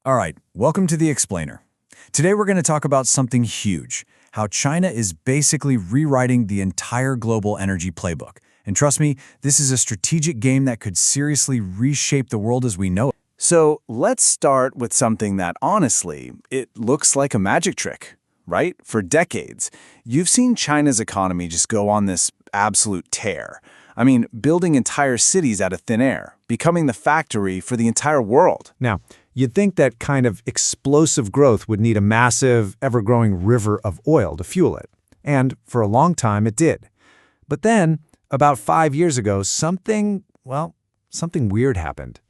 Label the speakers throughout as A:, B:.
A: All right, welcome to The Explainer. Today we're going to talk about something huge, how China is basically rewriting the entire global energy playbook. And trust me, this is a strategic game that could seriously reshape the world as we know it.
B: So let's start with something that, honestly, it looks like a magic trick, right? For decades, you've seen China's economy just go on this absolute tear. I mean, building entire cities out of thin air, becoming the factory for the entire world.
C: Now, you'd think that kind of explosive growth would need a massive, ever-growing river of oil to fuel it. And for a long time, it did. But then, about 5 years ago, something weird happened.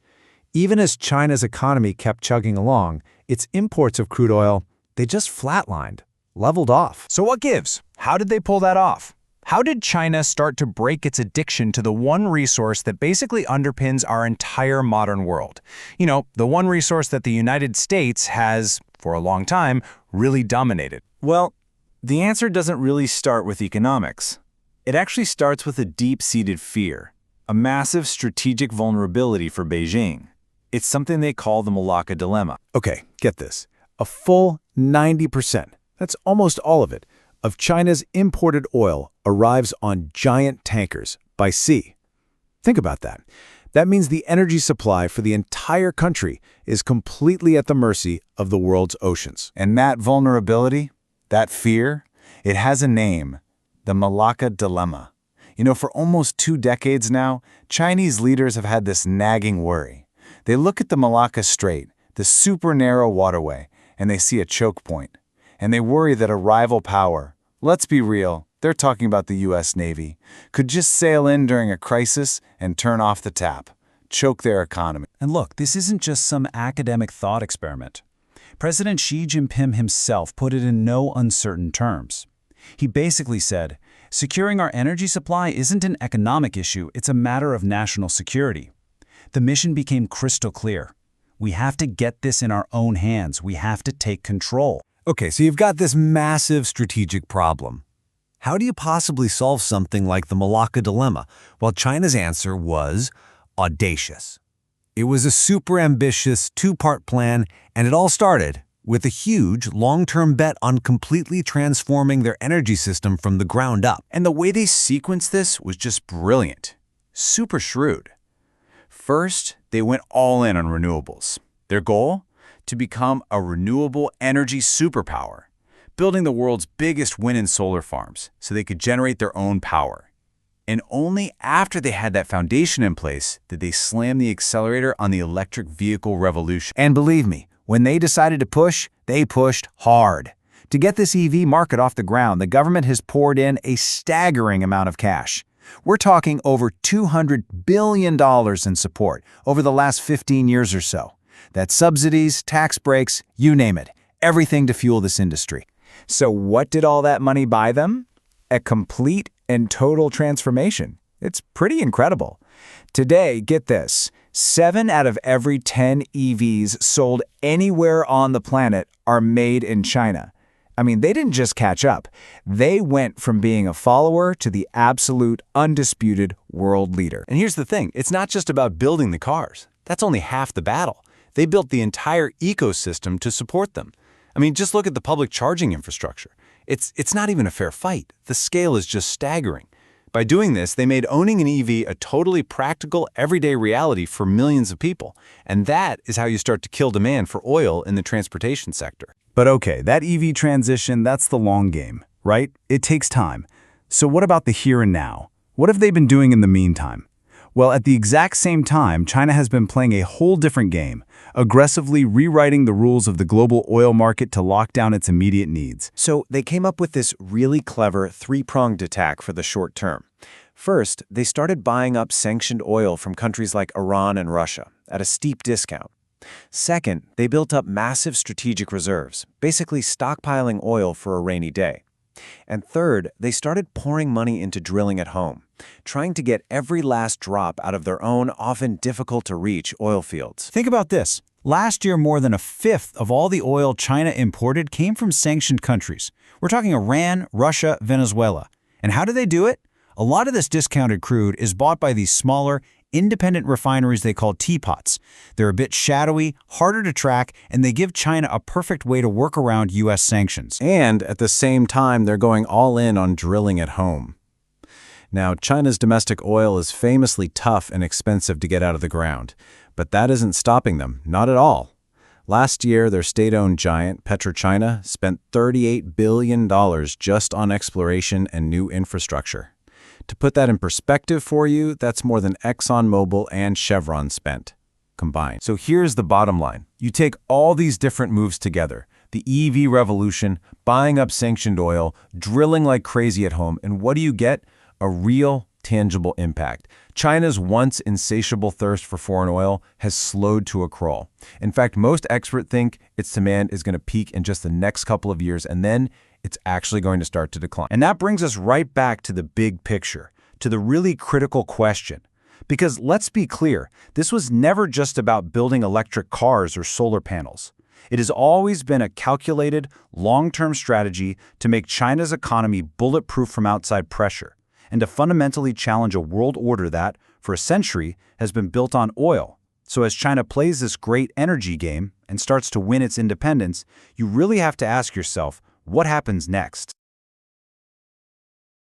C: Even as China's economy kept chugging along, its imports of crude oil, they just flatlined, leveled off.
D: So what gives? How did they pull that off? How did China start to break its addiction to the one resource that basically underpins our entire modern world? You know, the one resource that the United States has, for a long time, really dominated.
B: Well, the answer doesn't really start with economics. It actually starts with a deep-seated fear, a massive strategic vulnerability for Beijing. It's something they call the Malacca dilemma.
C: Okay, get this. A full 90%, that's almost all of it, of China's imported oil arrives on giant tankers by sea. Think about that. That means the energy supply for the entire country is completely at the mercy of the world's oceans.
B: And that vulnerability, that fear, it has a name, the Malacca dilemma. You know, for almost 2 decades now, Chinese leaders have had this nagging worry. They look at the Malacca Strait, the super narrow waterway, and they see a choke point. And they worry that a rival power, let's be real, they're talking about the U.S. Navy, could just sail in during a crisis and turn off the tap, choke their economy.
A: And look, this isn't just some academic thought experiment. President Xi Jinping himself put it in no uncertain terms. He basically said, securing our energy supply isn't an economic issue, it's a matter of national security. The mission became crystal clear. We have to get this in our own hands. We have to take control.
C: Okay, so you've got this massive strategic problem. How do you possibly solve something like the Malacca dilemma? Well, China's answer was audacious. It was a super ambitious 2-part plan, and it all started with a huge long-term bet on completely transforming their energy system from the ground up.
B: And the way they sequenced this was just brilliant, super shrewd. First, they went all in on renewables. Their goal? To become a renewable energy superpower, building the world's biggest wind and solar farms so they could generate their own power. And only after they had that foundation in place did they slam the accelerator on the electric vehicle revolution. And believe me, when they decided to push, they pushed hard. To get this EV market off the ground, the government has poured in a staggering amount of cash. We're talking over $200 billion in support over the last 15 years or so. That's subsidies, tax breaks, you name it, everything to fuel this industry. So what did all that money buy them? A complete and total transformation. It's pretty incredible. Today, get this, 7 out of every 10 EVs sold anywhere on the planet are made in China. I mean, they didn't just catch up. They went from being a follower to the absolute, undisputed world leader.
D: And here's the thing, it's not just about building the cars. That's only half the battle. They built the entire ecosystem to support them. I mean, just look at the public charging infrastructure. It's not even a fair fight. The scale is just staggering. By doing this, they made owning an EV a totally practical, everyday reality for millions of people. And that is how you start to kill demand for oil in the transportation sector.
B: But okay, that EV transition, that's the long game, right? It takes time. So what about the here and now? What have they been doing in the meantime? Well, at the exact same time, China has been playing a whole different game, aggressively rewriting the rules of the global oil market to lock down its immediate needs.
E: So they came up with this really clever 3-pronged attack for the short term. First, they started buying up sanctioned oil from countries like Iran and Russia at a steep discount. Second, they built up massive strategic reserves, basically stockpiling oil for a rainy day. And third, they started pouring money into drilling at home, trying to get every last drop out of their own, often difficult-to-reach oil fields.
A: Think about this. Last year, more than a fifth of all the oil China imported came from sanctioned countries. We're talking Iran, Russia, Venezuela. And how do they do it? A lot of this discounted crude is bought by these smaller,
B: independent refineries they call teapots. They're a bit shadowy, harder to track, and they give China a perfect way to work around U.S. sanctions.
E: And at the same time, they're going all in on drilling at home. Now, China's domestic oil is famously tough and expensive to get out of the ground, but that isn't stopping them, not at all. Last year, their state-owned giant, PetroChina, spent $38 billion just on exploration and new infrastructure. To put that in perspective for you, that's more than ExxonMobil and Chevron spent combined.
D: So here's the bottom line. You take all these different moves together, the EV revolution, buying up sanctioned oil, drilling like crazy at home, and what do you get? A real, tangible impact. China's once insatiable thirst for foreign oil has slowed to a crawl. In fact, most experts think its demand is going to peak in just the next couple of years, and then it's actually going to start to decline.
B: And that brings us right back to the big picture, to the really critical question. Because let's be clear, this was never just about building electric cars or solar panels. It has always been a calculated, long-term strategy to make China's economy bulletproof from outside pressure, and to fundamentally challenge a world order that, for a century, has been built on oil. So as China plays this great energy game and starts to win its independence, you really have to ask yourself, what happens next?